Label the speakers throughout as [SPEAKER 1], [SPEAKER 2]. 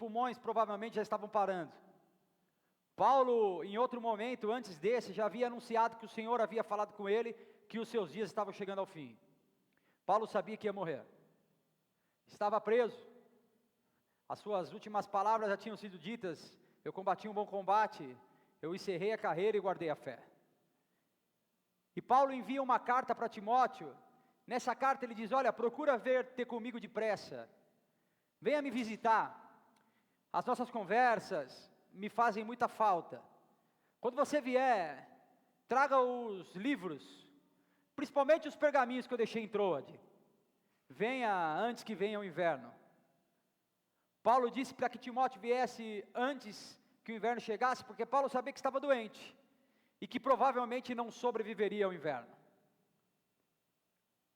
[SPEAKER 1] pulmões provavelmente já estavam parando. Paulo, em outro momento, antes desse, já havia anunciado que o Senhor havia falado com ele, que os seus dias estavam chegando ao fim. Paulo sabia que ia morrer. Estava preso. As suas últimas palavras já tinham sido ditas: eu combati um bom combate, eu encerrei a carreira e guardei a fé. E Paulo envia uma carta para Timóteo. Nessa carta ele diz: olha, procura ter comigo depressa, venha me visitar, as nossas conversas me fazem muita falta. Quando você vier, traga os livros, principalmente os pergaminhos que eu deixei em Troade. Venha antes que venha o inverno. Paulo disse para que Timóteo viesse antes que o inverno chegasse, porque Paulo sabia que estava doente, e que provavelmente não sobreviveria ao inverno.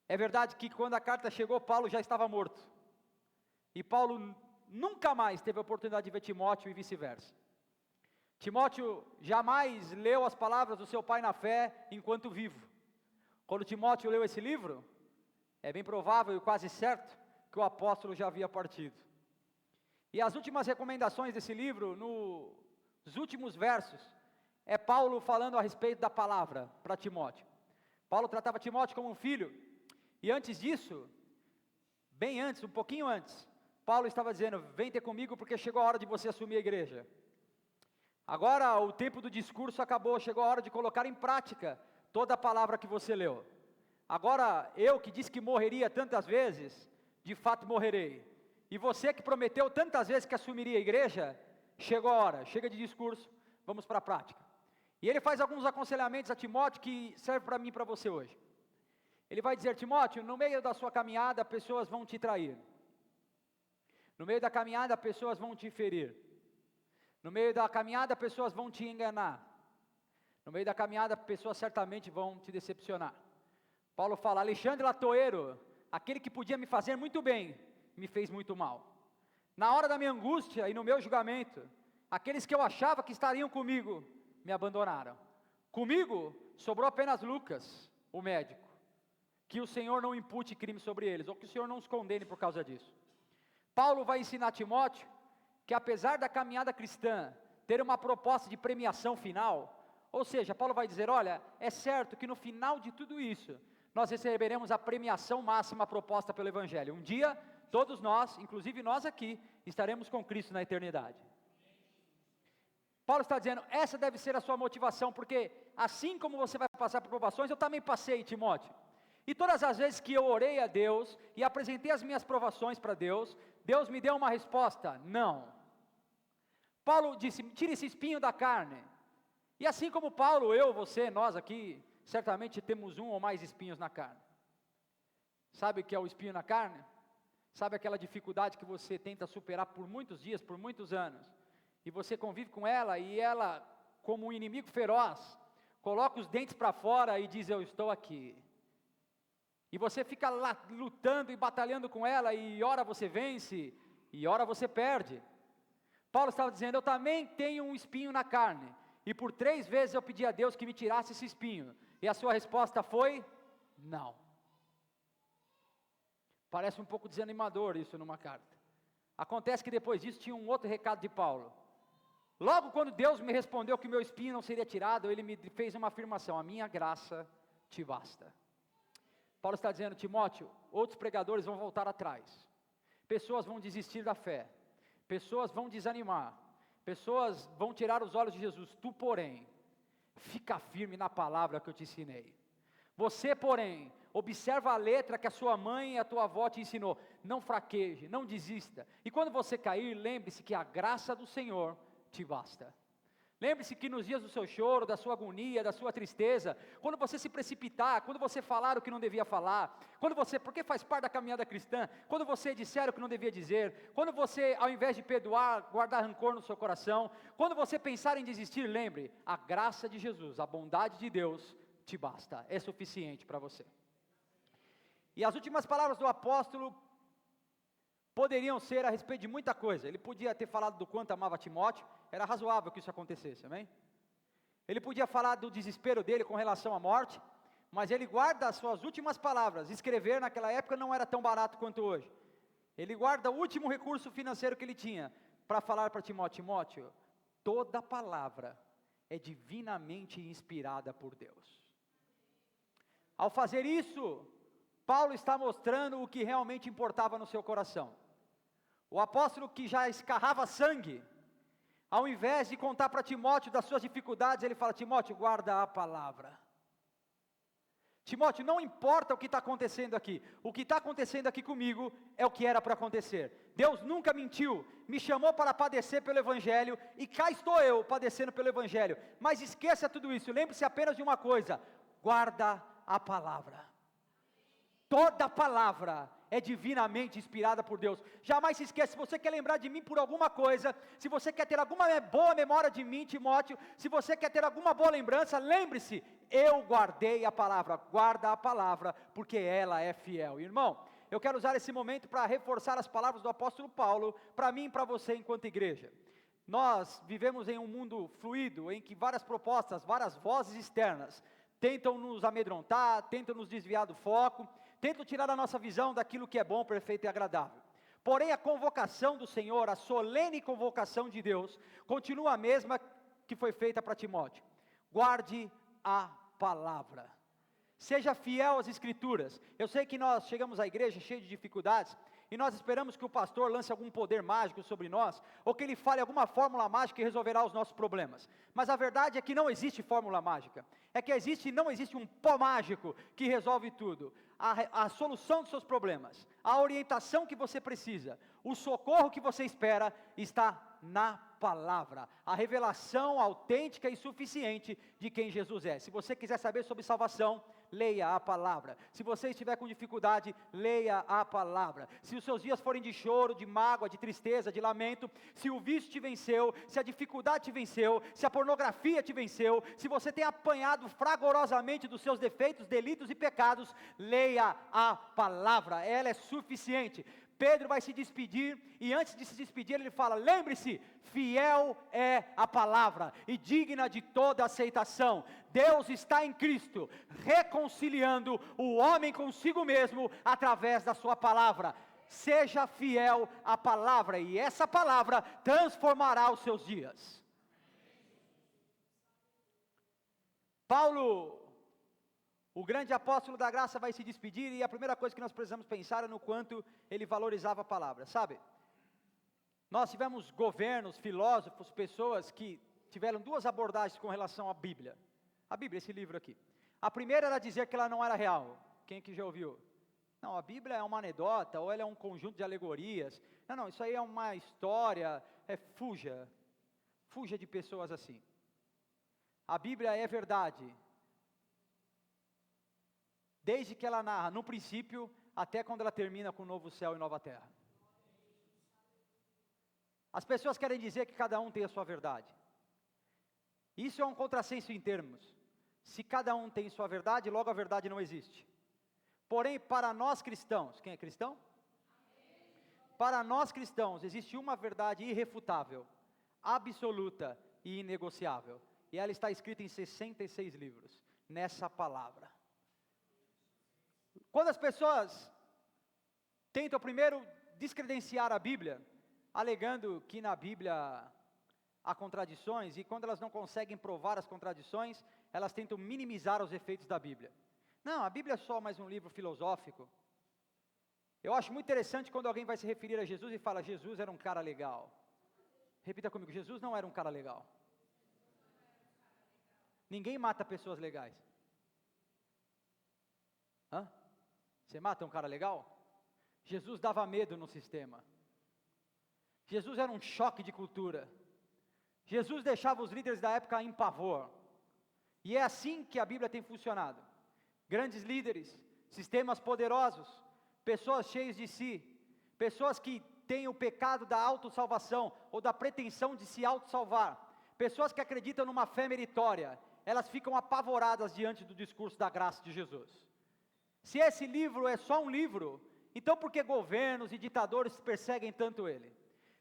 [SPEAKER 1] É verdade que quando a carta chegou, Paulo já estava morto, e Paulo nunca mais teve a oportunidade de ver Timóteo e vice-versa. Timóteo jamais leu as palavras do seu pai na fé enquanto vivo. Quando Timóteo leu esse livro, é bem provável e quase certo que o apóstolo já havia partido. E as últimas recomendações desse livro, nos últimos versos, é Paulo falando a respeito da palavra para Timóteo. Paulo tratava Timóteo como um filho, e antes disso, bem antes, um pouquinho antes, Paulo estava dizendo: vem ter comigo porque chegou a hora de você assumir a igreja. Agora o tempo do discurso acabou, chegou a hora de colocar em prática toda a palavra que você leu. Agora eu que disse que morreria tantas vezes, de fato morrerei. E você que prometeu tantas vezes que assumiria a igreja, chegou a hora, chega de discurso, vamos para a prática. E ele faz alguns aconselhamentos a Timóteo que servem para mim e para você hoje. Ele vai dizer: Timóteo, no meio da sua caminhada, pessoas vão te trair. No meio da caminhada, pessoas vão te ferir. No meio da caminhada, pessoas vão te enganar. No meio da caminhada, pessoas certamente vão te decepcionar. Paulo fala: Alexandre Latoeiro, aquele que podia me fazer muito bem, me fez muito mal. Na hora da minha angústia e no meu julgamento, aqueles que eu achava que estariam comigo, me abandonaram. Comigo, sobrou apenas Lucas, o médico. Que o Senhor não impute crime sobre eles, ou que o Senhor não os condene por causa disso. Paulo vai ensinar a Timóteo que apesar da caminhada cristã ter uma proposta de premiação final, ou seja, Paulo vai dizer: olha, é certo que no final de tudo isso, nós receberemos a premiação máxima proposta pelo Evangelho. Um dia, todos nós, inclusive nós aqui, estaremos com Cristo na eternidade. Paulo está dizendo: essa deve ser a sua motivação, porque assim como você vai passar por provações, eu também passei, Timóteo. E todas as vezes que eu orei a Deus e apresentei as minhas provações para Deus, Deus me deu uma resposta: não. Paulo disse: tire esse espinho da carne. E assim como Paulo, eu, você, nós aqui, certamente temos um ou mais espinhos na carne. Sabe o que é o espinho na carne? Sabe aquela dificuldade que você tenta superar por muitos dias, por muitos anos, e você convive com ela, e ela, como um inimigo feroz, coloca os dentes para fora e diz: eu estou aqui. E você fica lá lutando e batalhando com ela, e ora você vence, e ora você perde. Paulo estava dizendo: eu também tenho um espinho na carne, e por 3 vezes eu pedi a Deus que me tirasse esse espinho, e a sua resposta foi: não. Parece um pouco desanimador isso numa carta. Acontece que depois disso tinha um outro recado de Paulo. Logo quando Deus me respondeu que meu espinho não seria tirado, ele me fez uma afirmação: a minha graça te basta. Paulo está dizendo: Timóteo, outros pregadores vão voltar atrás, pessoas vão desistir da fé, pessoas vão desanimar, pessoas vão tirar os olhos de Jesus. Tu, porém, fica firme na palavra que eu te ensinei. Você, porém, observa a letra que a sua mãe e a tua avó te ensinou. Não fraqueje, não desista. E quando você cair, lembre-se que a graça do Senhor te basta. Lembre-se que nos dias do seu choro, da sua agonia, da sua tristeza, quando você se precipitar, quando você falar o que não devia falar, porque faz parte da caminhada cristã, quando você disser o que não devia dizer, quando você, ao invés de perdoar, guardar rancor no seu coração, quando você pensar em desistir, lembre, a graça de Jesus, a bondade de Deus te basta, é suficiente para você. E as últimas palavras do apóstolo poderiam ser a respeito de muita coisa. Ele podia ter falado do quanto amava Timóteo, era razoável que isso acontecesse, amém? Ele podia falar do desespero dele com relação à morte, mas ele guarda as suas últimas palavras. Escrever naquela época não era tão barato quanto hoje. Ele guarda o último recurso financeiro que ele tinha, para falar para Timóteo: Timóteo, toda palavra é divinamente inspirada por Deus. Ao fazer isso, Paulo está mostrando o que realmente importava no seu coração. O apóstolo que já escarrava sangue, ao invés de contar para Timóteo das suas dificuldades, ele fala: Timóteo, guarda a palavra. Timóteo, não importa o que está acontecendo aqui, o que está acontecendo aqui comigo é o que era para acontecer. Deus nunca mentiu, me chamou para padecer pelo Evangelho, e cá estou eu padecendo pelo Evangelho. Mas esqueça tudo isso, lembre-se apenas de uma coisa: guarda a palavra. Toda palavra é divinamente inspirada por Deus. Jamais se esqueça, se você quer lembrar de mim por alguma coisa, se você quer ter alguma boa memória de mim, Timóteo, se você quer ter alguma boa lembrança, lembre-se, eu guardei a palavra. Guarda a palavra, porque ela é fiel. Irmão, eu quero usar esse momento para reforçar as palavras do apóstolo Paulo, para mim e para você enquanto igreja. Nós vivemos em um mundo fluido, em que várias propostas, várias vozes externas, tentam nos amedrontar, tentam nos desviar do foco, tentam tirar a nossa visão daquilo que é bom, perfeito e agradável. Porém, a convocação do Senhor, a solene convocação de Deus, continua a mesma que foi feita para Timóteo: guarde a palavra. Seja fiel às Escrituras. Eu sei que nós chegamos à igreja cheio de dificuldades, e nós esperamos que o pastor lance algum poder mágico sobre nós, ou que ele fale alguma fórmula mágica que resolverá os nossos problemas. Mas a verdade é que não existe fórmula mágica. É que não existe um pó mágico que resolve tudo. A solução dos seus problemas, a orientação que você precisa, o socorro que você espera, está na palavra. A revelação autêntica e suficiente de quem Jesus é. Se você quiser saber sobre salvação, leia a palavra. Se você estiver com dificuldade, leia a palavra. Se os seus dias forem de choro, de mágoa, de tristeza, de lamento, se o vício te venceu, se a dificuldade te venceu, se a pornografia te venceu, se você tem apanhado fragorosamente dos seus defeitos, delitos e pecados, leia a palavra, ela é suficiente. Pedro vai se despedir, e antes de se despedir ele fala: lembre-se, fiel é a palavra, e digna de toda aceitação. Deus está em Cristo, reconciliando o homem consigo mesmo, através da sua palavra. Seja fiel à palavra, e essa palavra transformará os seus dias. Paulo, o grande apóstolo da graça, vai se despedir, e a primeira coisa que nós precisamos pensar é no quanto ele valorizava a palavra. Sabe, nós tivemos governos, filósofos, pessoas que tiveram duas abordagens com relação à Bíblia. A Bíblia, esse livro aqui. A primeira era dizer que ela não era real. Quem que já ouviu? Não, a Bíblia é uma anedota, ou ela é um conjunto de alegorias. Não, isso aí é uma história. Fuja de pessoas assim. A Bíblia é verdade, desde que ela narra, no princípio, até quando ela termina com o novo céu e nova terra. As pessoas querem dizer que cada um tem a sua verdade. Isso é um contrassenso em termos. Se cada um tem sua verdade, logo a verdade não existe. Porém, para nós cristãos, quem é cristão? Para nós cristãos, existe uma verdade irrefutável, absoluta e inegociável. E ela está escrita em 66 livros, nessa palavra. Quando as pessoas tentam primeiro descredenciar a Bíblia, alegando que na Bíblia há contradições, e quando elas não conseguem provar as contradições, elas tentam minimizar os efeitos da Bíblia. Não, a Bíblia é só mais um livro filosófico. Eu acho muito interessante quando alguém vai se referir a Jesus e fala: Jesus era um cara legal. Repita comigo: Jesus não era um cara legal. Ninguém mata pessoas legais. Você mata um cara legal? Jesus dava medo no sistema. Jesus era um choque de cultura. Jesus deixava os líderes da época em pavor. E é assim que a Bíblia tem funcionado. Grandes líderes, sistemas poderosos, pessoas cheias de si, pessoas que têm o pecado da autossalvação, ou da pretensão de se autossalvar, pessoas que acreditam numa fé meritória, elas ficam apavoradas diante do discurso da graça de Jesus. Se esse livro é só um livro, então por que governos e ditadores perseguem tanto ele?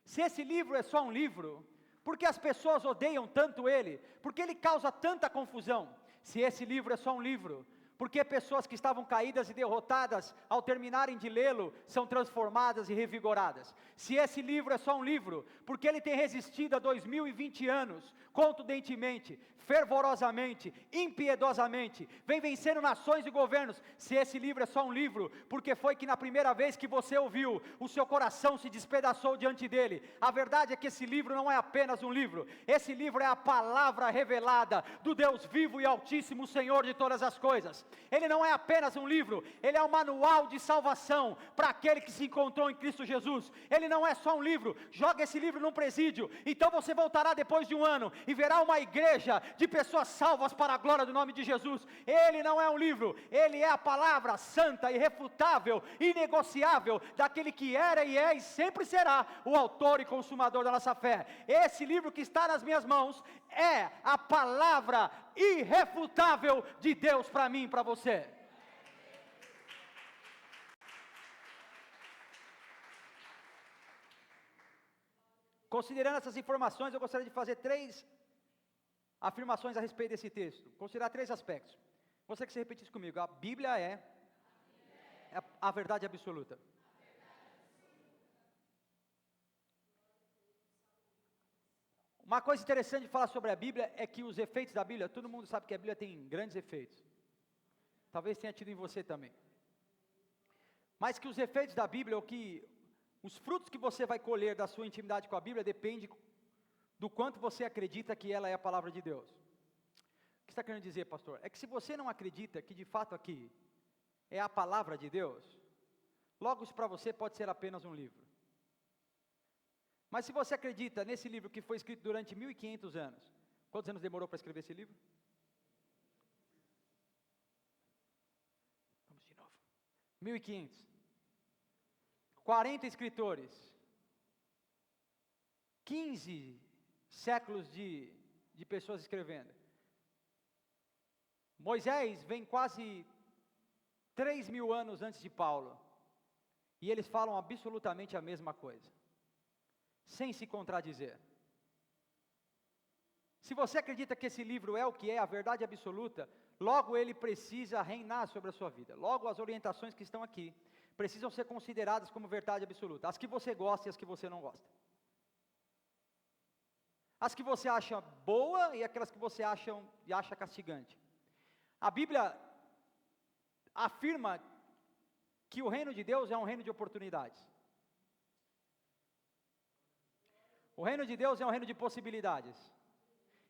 [SPEAKER 1] Se esse livro é só um livro, por que as pessoas odeiam tanto ele? Por que ele causa tanta confusão? Se esse livro é só um livro, porque pessoas que estavam caídas e derrotadas, ao terminarem de lê-lo, são transformadas e revigoradas. Se esse livro é só um livro, porque ele tem resistido a 2020 anos, contundentemente, fervorosamente, impiedosamente, vem vencendo nações e governos. Se esse livro é só um livro, porque foi que na primeira vez que você ouviu, o seu coração se despedaçou diante dele. A verdade é que esse livro não é apenas um livro, esse livro é a palavra revelada do Deus vivo e altíssimo, Senhor de todas as coisas. Ele não é apenas um livro, ele é um manual de salvação para aquele que se encontrou em Cristo Jesus. Ele não é só um livro. Joga esse livro num presídio, então você voltará depois de um ano e verá uma igreja de pessoas salvas para a glória do nome de Jesus. Ele não é um livro, ele é a palavra santa, irrefutável, inegociável, daquele que era e é e sempre será o autor e consumador da nossa fé. Esse livro que está nas minhas mãos é a palavra irrefutável de Deus para mim e para você. Considerando essas informações, eu gostaria de fazer 3 afirmações a respeito desse texto. Considerar 3 aspectos. Gostaria que você repetisse comigo. A Bíblia é a verdade absoluta. Uma coisa interessante de falar sobre a Bíblia é que os efeitos da Bíblia, todo mundo sabe que a Bíblia tem grandes efeitos. Talvez tenha tido em você também. Mas que os efeitos da Bíblia, os frutos que você vai colher da sua intimidade com a Bíblia, depende do quanto você acredita que ela é a palavra de Deus. O que você está querendo dizer, pastor? É que se você não acredita que de fato aqui é a palavra de Deus, logo isso para você pode ser apenas um livro. Mas se você acredita nesse livro que foi escrito durante 1500 anos, quantos anos demorou para escrever esse livro? Vamos de novo. 1500. 40 escritores. 15 séculos de pessoas escrevendo. Moisés vem quase 3.000 anos antes de Paulo. E eles falam absolutamente a mesma coisa, sem se contradizer. Se você acredita que esse livro é o que é a verdade absoluta, logo ele precisa reinar sobre a sua vida. Logo as orientações que estão aqui precisam ser consideradas como verdade absoluta. As que você gosta e as que você não gosta. As que você acha boa e aquelas que você acha castigante. A Bíblia afirma que o reino de Deus é um reino de oportunidades. O reino de Deus é um reino de possibilidades.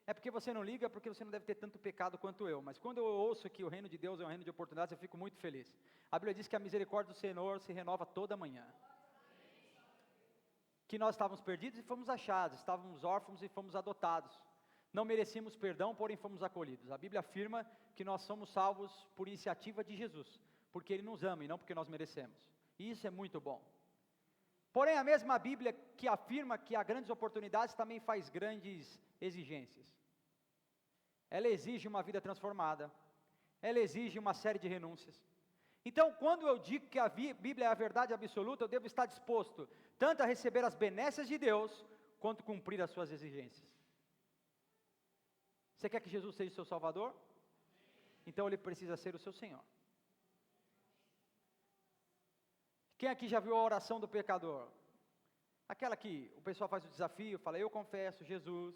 [SPEAKER 1] É porque você não liga, porque você não deve ter tanto pecado quanto eu. Mas quando eu ouço que o reino de Deus é um reino de oportunidades, eu fico muito feliz. A Bíblia diz que a misericórdia do Senhor se renova toda manhã. Que nós estávamos perdidos e fomos achados, estávamos órfãos e fomos adotados. Não merecíamos perdão, porém fomos acolhidos. A Bíblia afirma que nós somos salvos por iniciativa de Jesus, porque Ele nos ama e não porque nós merecemos. E isso é muito bom. Porém, a mesma Bíblia que afirma que há grandes oportunidades também faz grandes exigências. Ela exige uma vida transformada, ela exige uma série de renúncias. Então, quando eu digo que a Bíblia é a verdade absoluta, eu devo estar disposto tanto a receber as benesses de Deus, quanto cumprir as suas exigências. Você quer que Jesus seja o seu Salvador? Então Ele precisa ser o seu Senhor. Quem aqui já viu a oração do pecador? Aquela que o pessoal faz o desafio, fala, eu confesso, Jesus.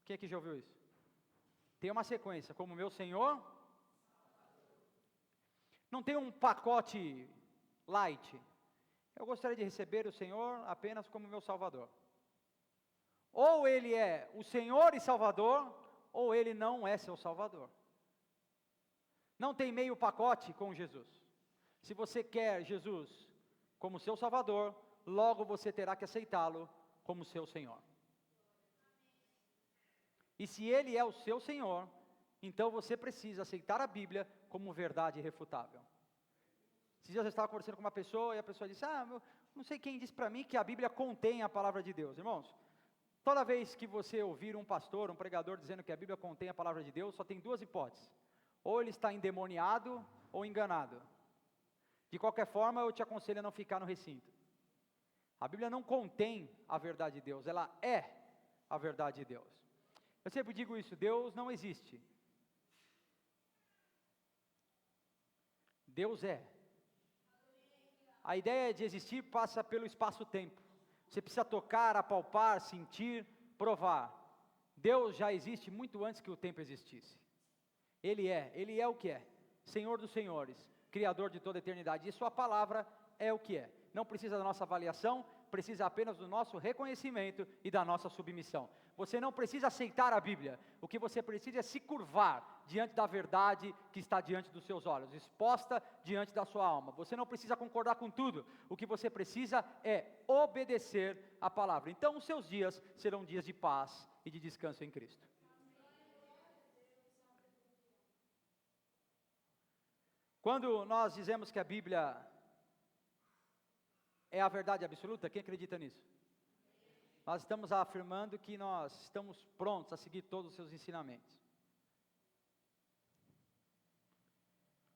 [SPEAKER 1] Quem aqui já ouviu isso? Tem uma sequência, como meu Senhor. Não tem um pacote light. Eu gostaria de receber o Senhor apenas como meu Salvador. Ou Ele é o Senhor e Salvador, ou Ele não é seu Salvador. Não tem meio pacote com Jesus. Se você quer Jesus como seu Salvador, logo você terá que aceitá-lo como seu Senhor. E se Ele é o seu Senhor, então você precisa aceitar a Bíblia como verdade irrefutável. Esses dias eu estava conversando com uma pessoa e a pessoa disse, não sei quem disse para mim que a Bíblia contém a palavra de Deus. Irmãos, toda vez que você ouvir um pastor, um pregador dizendo que a Bíblia contém a palavra de Deus, só tem 2 hipóteses. Ou ele está endemoniado ou enganado. De qualquer forma, eu te aconselho a não ficar no recinto. A Bíblia não contém a verdade de Deus, ela é a verdade de Deus. Eu sempre digo isso, Deus não existe. Deus é. A ideia de existir passa pelo espaço-tempo. Você precisa tocar, apalpar, sentir, provar. Deus já existe muito antes que o tempo existisse. Ele é o que é. Senhor dos senhores, Criador de toda a eternidade. E sua palavra é o que é. Não precisa da nossa avaliação, precisa apenas do nosso reconhecimento e da nossa submissão. Você não precisa aceitar a Bíblia. O que você precisa é se curvar diante da verdade que está diante dos seus olhos, exposta diante da sua alma. Você não precisa concordar com tudo. O que você precisa é obedecer a palavra. Então os seus dias serão dias de paz e de descanso em Cristo. Quando nós dizemos que a Bíblia é a verdade absoluta, quem acredita nisso? Nós estamos afirmando que nós estamos prontos a seguir todos os seus ensinamentos.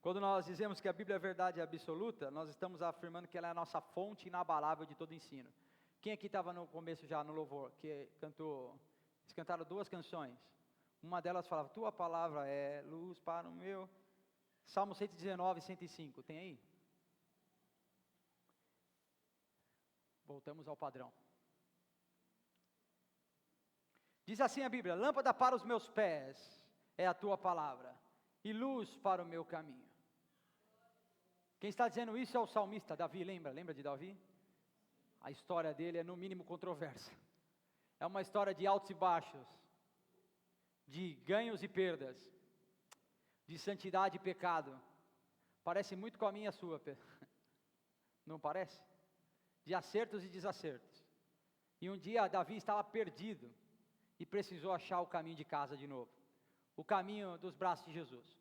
[SPEAKER 1] Quando nós dizemos que a Bíblia é a verdade absoluta, nós estamos afirmando que ela é a nossa fonte inabalável de todo ensino. Quem aqui estava no começo já no louvor, que cantou, eles cantaram 2 canções. Uma delas falava, tua palavra é luz para o meu... Salmo 119, 105, tem aí? Voltamos ao padrão. Diz assim a Bíblia, lâmpada para os meus pés é a tua palavra, e luz para o meu caminho. Quem está dizendo isso é o salmista Davi, lembra de Davi? A história dele é no mínimo controversa. É uma história de altos e baixos, de ganhos e perdas, de santidade e pecado. Parece muito com a minha e a sua, não parece? De acertos e desacertos. E um dia Davi estava perdido e precisou achar o caminho de casa de novo, o caminho dos braços de Jesus.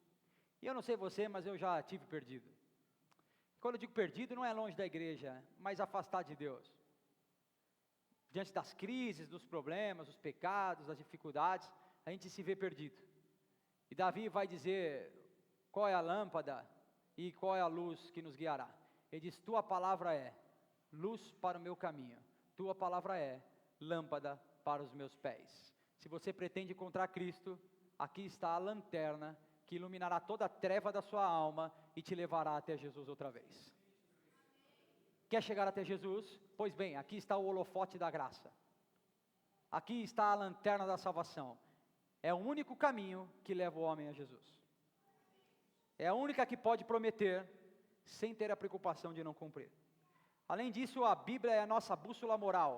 [SPEAKER 1] E eu não sei você, mas eu já tive perdido. Quando eu digo perdido, não é longe da igreja, mas afastado de Deus. Diante das crises, dos problemas, dos pecados, das dificuldades, a gente se vê perdido. E Davi vai dizer qual é a lâmpada e qual é a luz que nos guiará. Ele diz, tua palavra é luz para o meu caminho, tua palavra é lâmpada para os meus pés. Se você pretende encontrar Cristo, aqui está a lanterna que iluminará toda a treva da sua alma e te levará até Jesus outra vez. Quer chegar até Jesus? Pois bem, aqui está o holofote da graça. Aqui está a lanterna da salvação. É o único caminho que leva o homem a Jesus. É a única que pode prometer sem ter a preocupação de não cumprir. Além disso, a Bíblia é a nossa bússola moral.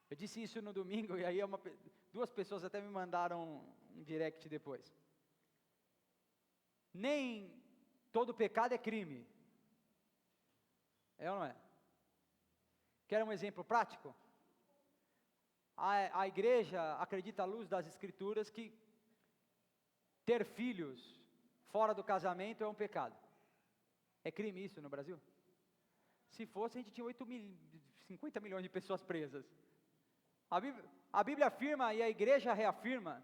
[SPEAKER 1] Eu disse isso no domingo e aí 2 pessoas até me mandaram um direct depois. Nem todo pecado é crime. É ou não é? Quer um exemplo prático? A igreja acredita à luz das escrituras que ter filhos fora do casamento é um pecado. É crime isso no Brasil? Se fosse, a gente tinha 50 milhões de pessoas presas. A Bíblia afirma e a igreja reafirma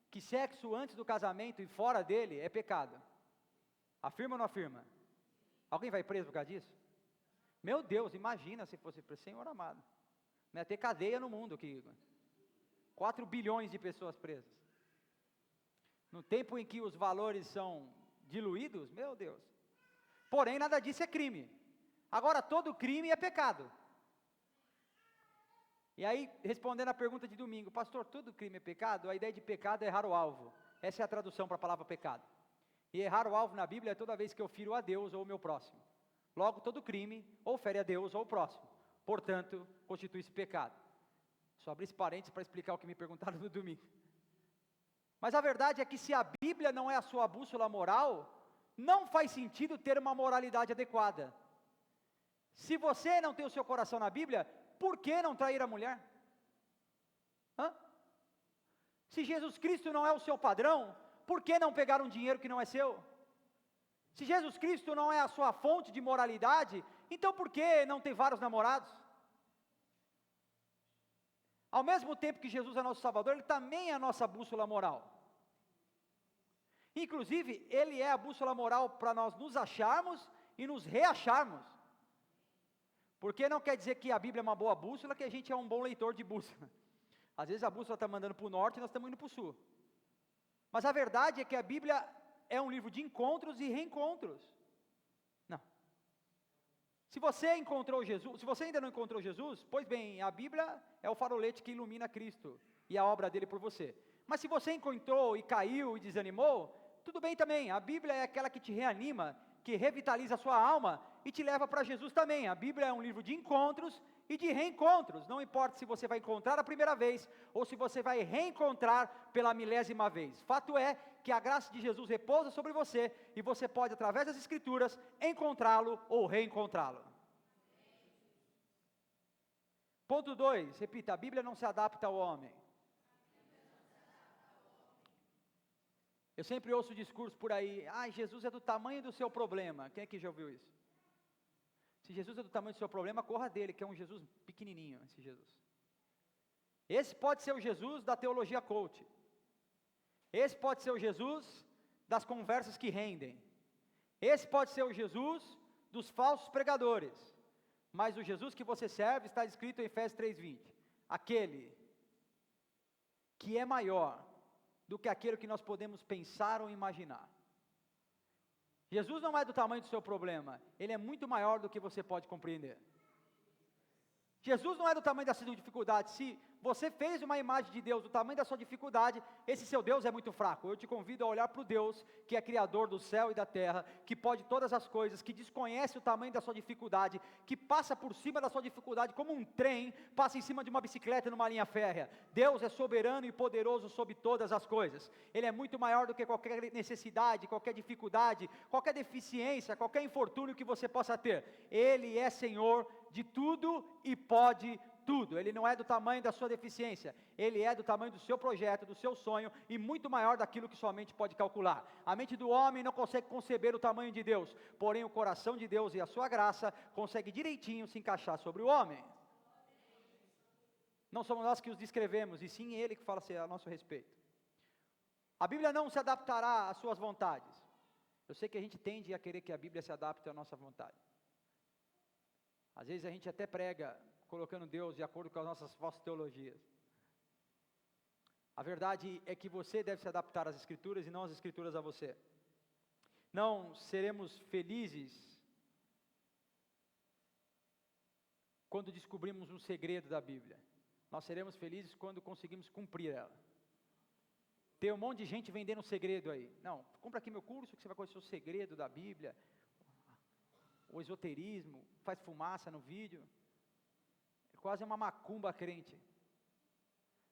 [SPEAKER 1] que sexo antes do casamento e fora dele é pecado. Afirma ou não afirma? Alguém vai preso por causa disso? Meu Deus, imagina se fosse preso, Senhor amado. Não ia ter cadeia no mundo aqui. 4 bilhões de pessoas presas. No tempo em que os valores são diluídos, meu Deus. Porém, nada disso é crime. Agora, todo crime é pecado. E aí, respondendo a pergunta de domingo, pastor, todo crime é pecado? A ideia de pecado é errar o alvo. Essa é a tradução para a palavra pecado. E errar o alvo na Bíblia é toda vez que eu firo a Deus ou o meu próximo. Logo, todo crime ou fere a Deus ou o próximo. Portanto, constitui-se pecado. Só abri esse parênteses para explicar o que me perguntaram no domingo. Mas a verdade é que se a Bíblia não é a sua bússola moral, não faz sentido ter uma moralidade adequada. Se você não tem o seu coração na Bíblia, por que não trair a mulher? Se Jesus Cristo não é o seu padrão, por que não pegar um dinheiro que não é seu? Se Jesus Cristo não é a sua fonte de moralidade, então por que não ter vários namorados? Ao mesmo tempo que Jesus é nosso Salvador, Ele também é a nossa bússola moral. Inclusive, Ele é a bússola moral para nós nos acharmos e nos reacharmos. Porque não quer dizer que a Bíblia é uma boa bússola, que a gente é um bom leitor de bússola. Às vezes a bússola está mandando para o norte e nós estamos indo para o sul. Mas a verdade é que a Bíblia é um livro de encontros e reencontros. Se você encontrou Jesus, se você ainda não encontrou Jesus, pois bem, a Bíblia é o farolete que ilumina Cristo e a obra dele por você. Mas se você encontrou e caiu e desanimou, tudo bem também. A Bíblia é aquela que te reanima, que revitaliza a sua alma e te leva para Jesus também. A Bíblia é um livro de encontros e de reencontros. Não importa se você vai encontrar a primeira vez ou se você vai reencontrar pela milésima vez. Fato é que a graça de Jesus repousa sobre você e você pode, através das Escrituras, encontrá-lo ou reencontrá-lo. Ponto 2, repita, a Bíblia não se adapta ao homem. Eu sempre ouço discurso por aí, Jesus é do tamanho do seu problema. Quem aqui já ouviu isso? Se Jesus é do tamanho do seu problema, corra dele, que é um Jesus pequenininho, esse Jesus. Esse pode ser o Jesus da teologia coach. Esse pode ser o Jesus das conversas que rendem. Esse pode ser o Jesus dos falsos pregadores. Mas o Jesus que você serve está escrito em Efésios 3:20. Aquele que é maior do que aquilo que nós podemos pensar ou imaginar. Jesus não é do tamanho do seu problema, ele é muito maior do que você pode compreender. Jesus não é do tamanho da sua dificuldade. Se você fez uma imagem de Deus do tamanho da sua dificuldade, esse seu Deus é muito fraco. Eu te convido a olhar para o Deus que é criador do céu e da terra, que pode todas as coisas, que desconhece o tamanho da sua dificuldade, que passa por cima da sua dificuldade como um trem, passa em cima de uma bicicleta numa linha férrea. Deus é soberano e poderoso sobre todas as coisas. Ele é muito maior do que qualquer necessidade, qualquer dificuldade, qualquer deficiência, qualquer infortúnio que você possa ter. Ele é Senhor de tudo e pode tudo. Ele não é do tamanho da sua deficiência, ele é do tamanho do seu projeto, do seu sonho e muito maior daquilo que sua mente pode calcular. A mente do homem não consegue conceber o tamanho de Deus, porém o coração de Deus e a sua graça consegue direitinho se encaixar sobre o homem. Não somos nós que os descrevemos, e sim ele que fala a nosso respeito. A Bíblia não se adaptará às suas vontades. Eu sei que a gente tende a querer que a Bíblia se adapte à nossa vontade. Às vezes a gente até prega colocando Deus de acordo com as nossas falsas teologias. A verdade é que você deve se adaptar às Escrituras e não as Escrituras a você. Não seremos felizes quando descobrimos um segredo da Bíblia. Nós seremos felizes quando conseguimos cumprir ela. Tem um monte de gente vendendo um segredo aí. Não, compra aqui meu curso que você vai conhecer o segredo da Bíblia. O esoterismo, faz fumaça no vídeo, é quase uma macumba crente.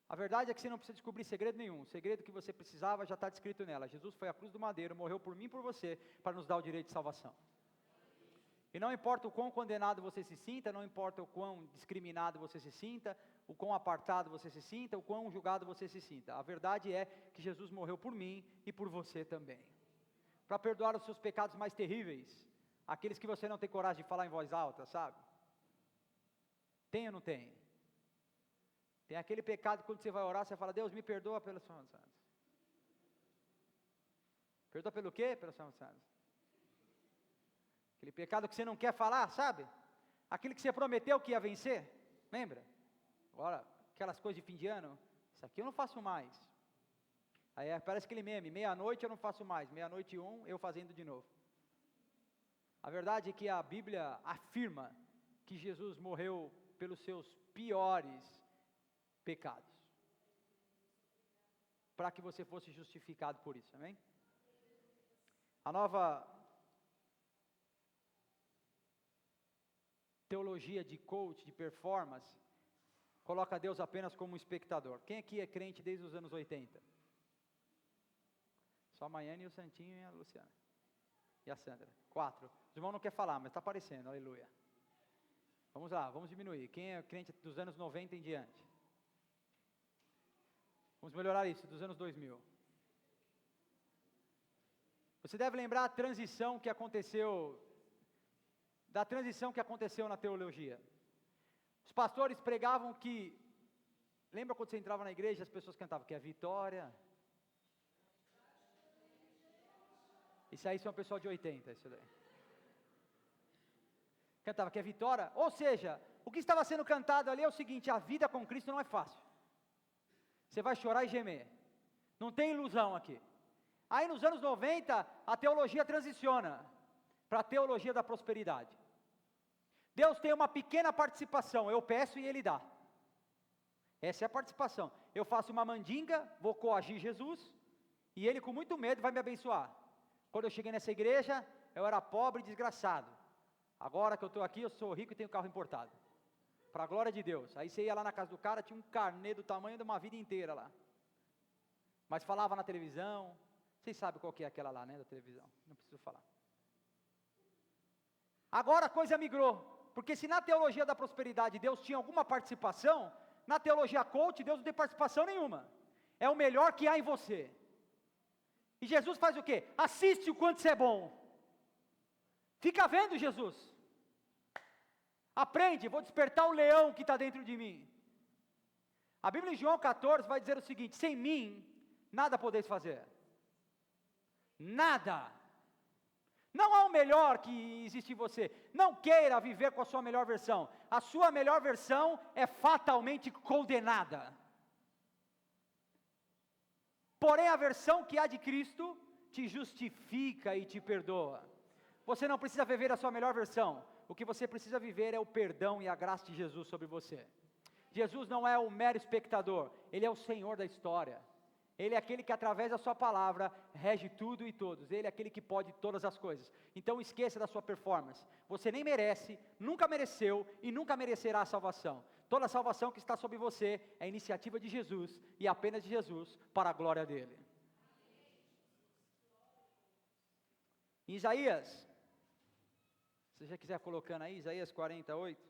[SPEAKER 1] A verdade é que você não precisa descobrir segredo nenhum, o segredo que você precisava já está descrito nela. Jesus foi à cruz do madeiro, morreu por mim e por você, para nos dar o direito de salvação. E não importa o quão condenado você se sinta, não importa o quão discriminado você se sinta, o quão apartado você se sinta, o quão julgado você se sinta. A verdade é que Jesus morreu por mim e por você também, para perdoar os seus pecados mais terríveis, aqueles que você não tem coragem de falar em voz alta, sabe? Tem ou não tem? Tem aquele pecado que quando você vai orar, você fala, Deus me perdoa pelos Santos Santos. Perdoa pelo quê? Pelos Santos Santos. Aquele pecado que você não quer falar, sabe? Aquele que você prometeu que ia vencer, lembra? Agora, aquelas coisas de fim de ano, isso aqui eu não faço mais. Aí parece aquele meme, meia-noite eu não faço mais, meia-noite e eu fazendo de novo. A verdade é que a Bíblia afirma que Jesus morreu pelos seus piores pecados, para que você fosse justificado por isso, amém? A nova teologia de coach, de performance, coloca Deus apenas como um espectador. Quem aqui é crente desde os anos 80? Só a Maiane, o Santinho e a Luciana. E a Sandra. 4. Os irmãos não querem falar, mas está aparecendo, aleluia. Vamos lá, vamos diminuir. Quem é crente dos anos 90 em diante? Vamos melhorar isso, dos anos 2000. Você deve lembrar da transição que aconteceu na teologia. Os pastores pregavam que, lembra quando você entrava na igreja, as pessoas cantavam que é vitória? Isso aí são pessoal de 80, isso daí. Cantava que é vitória, ou seja, o que estava sendo cantado ali é o seguinte, a vida com Cristo não é fácil. Você vai chorar e gemer. Não tem ilusão aqui. Aí nos anos 90, a teologia transiciona para a teologia da prosperidade. Deus tem uma pequena participação, eu peço e Ele dá. Essa é a participação. Eu faço uma mandinga, vou coagir Jesus, e Ele com muito medo vai me abençoar. Quando eu cheguei nessa igreja, eu era pobre e desgraçado. Agora que eu estou aqui, eu sou rico e tenho carro importado. Para a glória de Deus. Aí você ia lá na casa do cara, tinha um carnê do tamanho de uma vida inteira lá. Mas falava na televisão. Vocês sabem qual que é aquela lá, né, da televisão. Não preciso falar. Agora a coisa migrou. Porque se na teologia da prosperidade Deus tinha alguma participação, na teologia coach Deus não tem participação nenhuma. É o melhor que há em você. E Jesus faz o quê? Assiste o quanto você é bom. Fica vendo Jesus. Aprende, vou despertar o leão que está dentro de mim. A Bíblia em João 14 vai dizer o seguinte: sem mim, nada podeis fazer. Nada. Não há o melhor que existe em você. Não queira viver com a sua melhor versão. A sua melhor versão é fatalmente condenada. Porém, a versão que há de Cristo te justifica e te perdoa. Você não precisa viver a sua melhor versão. O que você precisa viver é o perdão e a graça de Jesus sobre você. Jesus não é o mero espectador, Ele é o Senhor da história. Ele é aquele que através da sua palavra rege tudo e todos. Ele é aquele que pode todas as coisas. Então esqueça da sua performance. Você nem merece, nunca mereceu e nunca merecerá a salvação. Toda a salvação que está sobre você é iniciativa de Jesus e apenas de Jesus para a glória dele. Em Isaías, se você já quiser colocando aí, Isaías 48.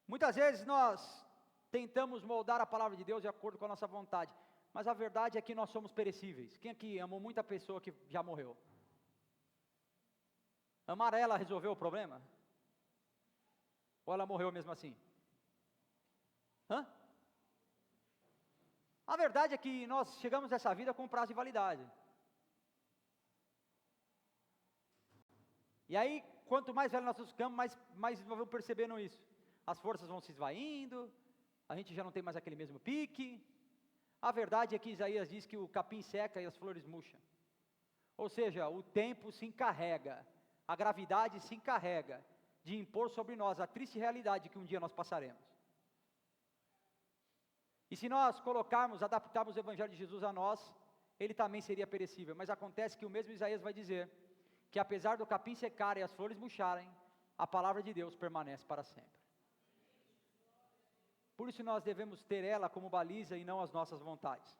[SPEAKER 1] Muitas vezes nós tentamos moldar a palavra de Deus de acordo com a nossa vontade. Mas a verdade é que nós somos perecíveis. Quem aqui amou muita pessoa que já morreu? Amar ela resolveu o problema? Ou ela morreu mesmo assim? A verdade é que nós chegamos nessa vida com prazo de validade. E aí, quanto mais velho nós ficamos, mais nós vamos percebendo isso. As forças vão se esvaindo, a gente já não tem mais aquele mesmo pique. A verdade é que Isaías diz que o capim seca e as flores murcham. Ou seja, o tempo se encarrega, a gravidade se encarrega de impor sobre nós a triste realidade que um dia nós passaremos. E se nós adaptarmos o Evangelho de Jesus a nós, ele também seria perecível. Mas acontece que o mesmo Isaías vai dizer que apesar do capim secar e as flores murcharem, a palavra de Deus permanece para sempre. Por isso nós devemos ter ela como baliza e não as nossas vontades.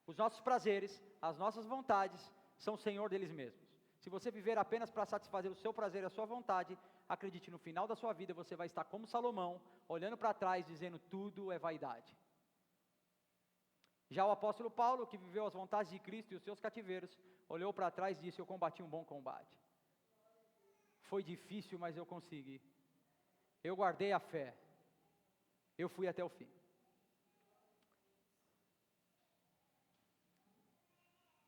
[SPEAKER 1] Os nossos prazeres, as nossas vontades, são o Senhor deles mesmos. Se você viver apenas para satisfazer o seu prazer e a sua vontade, acredite, no final da sua vida você vai estar como Salomão, olhando para trás, dizendo: tudo é vaidade. Já o apóstolo Paulo, que viveu as vontades de Cristo e os seus cativeiros, olhou para trás e disse: eu combati um bom combate. Foi difícil, mas eu consegui. Eu guardei a fé. Eu fui até o fim.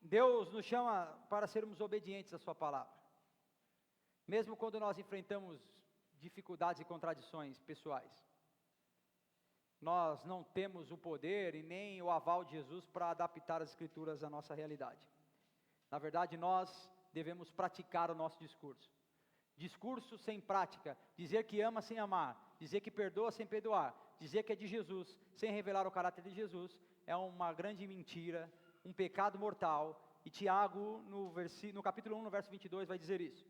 [SPEAKER 1] Deus nos chama para sermos obedientes à sua palavra. Mesmo quando nós enfrentamos dificuldades e contradições pessoais. Nós não temos o poder e nem o aval de Jesus para adaptar as escrituras à nossa realidade. Na verdade, nós devemos praticar o nosso discurso. Discurso sem prática, dizer que ama sem amar, dizer que perdoa sem perdoar, dizer que é de Jesus, sem revelar o caráter de Jesus, é uma grande mentira, um pecado mortal. E Tiago, no capítulo 1, no verso 22, vai dizer isso.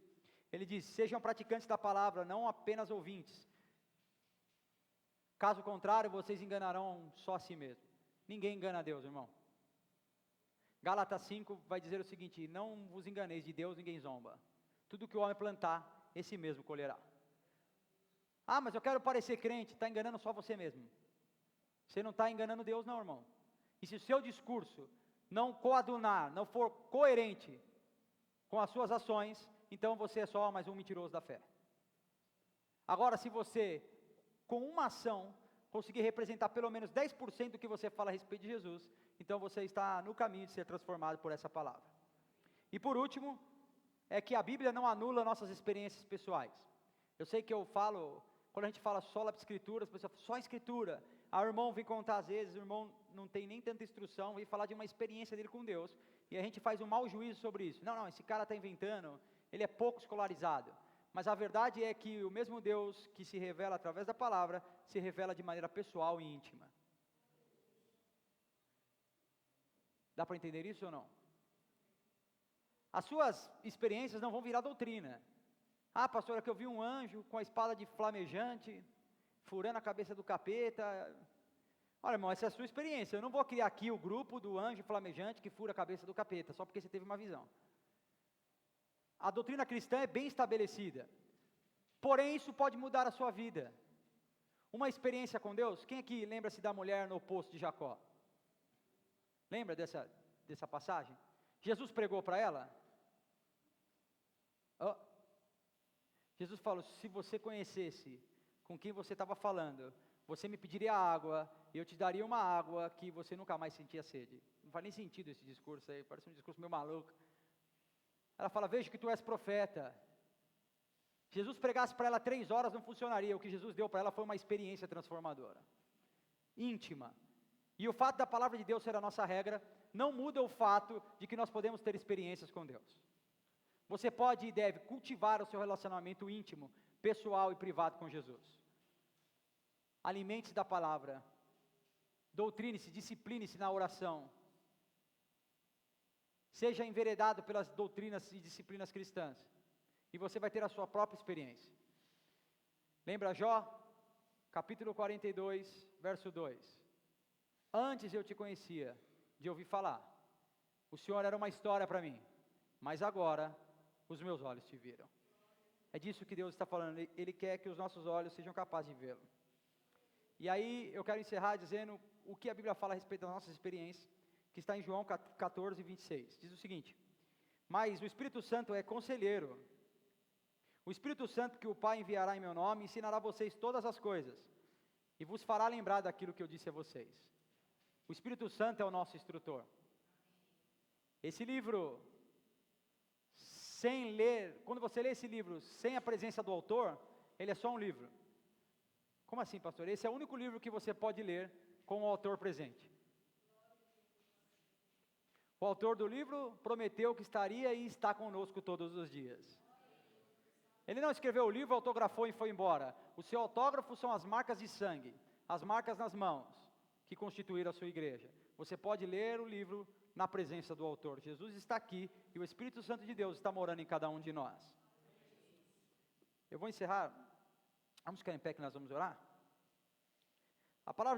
[SPEAKER 1] Ele diz: sejam praticantes da palavra, não apenas ouvintes. Caso contrário, vocês enganarão só a si mesmo. Ninguém engana a Deus, irmão. Gálatas 5 vai dizer o seguinte: não vos enganeis, de Deus ninguém zomba. Tudo que o homem plantar, esse mesmo colherá. Ah, mas eu quero parecer crente. Está enganando só você mesmo. Você não está enganando Deus não, irmão. E se o seu discurso não coadunar, não for coerente com as suas ações, então você é só mais um mentiroso da fé. Agora, se você, com uma ação, conseguir representar pelo menos 10% do que você fala a respeito de Jesus, então você está no caminho de ser transformado por essa palavra. E por último, é que a Bíblia não anula nossas experiências pessoais. Eu sei que eu falo, quando a gente fala só lápis escritura, as pessoas falam, só escritura. O irmão vem contar às vezes, o irmão não tem nem tanta instrução, vem falar de uma experiência dele com Deus, e a gente faz um mau juízo sobre isso. Não, esse cara está inventando, ele é pouco escolarizado. Mas a verdade é que o mesmo Deus que se revela através da palavra, se revela de maneira pessoal e íntima. Dá para entender isso ou não? As suas experiências não vão virar doutrina. Ah, pastor, é que eu vi um anjo com a espada de flamejante, furando a cabeça do capeta. Olha, irmão, essa é a sua experiência. Eu não vou criar aqui o grupo do anjo flamejante que fura a cabeça do capeta, só porque você teve uma visão. A doutrina cristã é bem estabelecida. Porém, isso pode mudar a sua vida. Uma experiência com Deus. Quem aqui lembra-se da mulher no poço de Jacó? Lembra dessa passagem? Jesus pregou para ela? Jesus falou, se você conhecesse com quem você estava falando, você me pediria água, e eu te daria uma água que você nunca mais sentia sede. Não faz nem sentido esse discurso aí, parece um discurso meio maluco. Ela fala, veja que tu és profeta. Jesus pregasse para ela 3 horas não funcionaria, o que Jesus deu para ela foi uma experiência transformadora, íntima. E o fato da palavra de Deus ser a nossa regra, não muda o fato de que nós podemos ter experiências com Deus. Você pode e deve cultivar o seu relacionamento íntimo, pessoal e privado com Jesus. Alimente-se da palavra, doutrine-se, discipline-se na oração. Seja enveredado pelas doutrinas e disciplinas cristãs, e você vai ter a sua própria experiência. Lembra Jó? Capítulo 42, verso 2. Antes eu te conhecia, de ouvir falar. O Senhor era uma história para mim, mas agora os meus olhos te viram. É disso que Deus está falando, Ele quer que os nossos olhos sejam capazes de vê-lo. E aí eu quero encerrar dizendo o que a Bíblia fala a respeito das nossas experiências, que está em João 14, 26. Diz o seguinte, mas o Espírito Santo é conselheiro. O Espírito Santo que o Pai enviará em meu nome, ensinará a vocês todas as coisas, e vos fará lembrar daquilo que eu disse a vocês. O Espírito Santo é o nosso instrutor. Esse livro, sem ler, quando você lê esse livro sem a presença do autor, ele é só um livro. Como assim, pastor? Esse é o único livro que você pode ler com o autor presente. O autor do livro prometeu que estaria e está conosco todos os dias. Ele não escreveu o livro, autografou e foi embora. O seu autógrafo são as marcas de sangue, as marcas nas mãos, que constituíram a sua igreja. Você pode ler o livro na presença do autor. Jesus está aqui e o Espírito Santo de Deus está morando em cada um de nós. Eu vou encerrar. Vamos ficar em pé que nós vamos orar? A palavra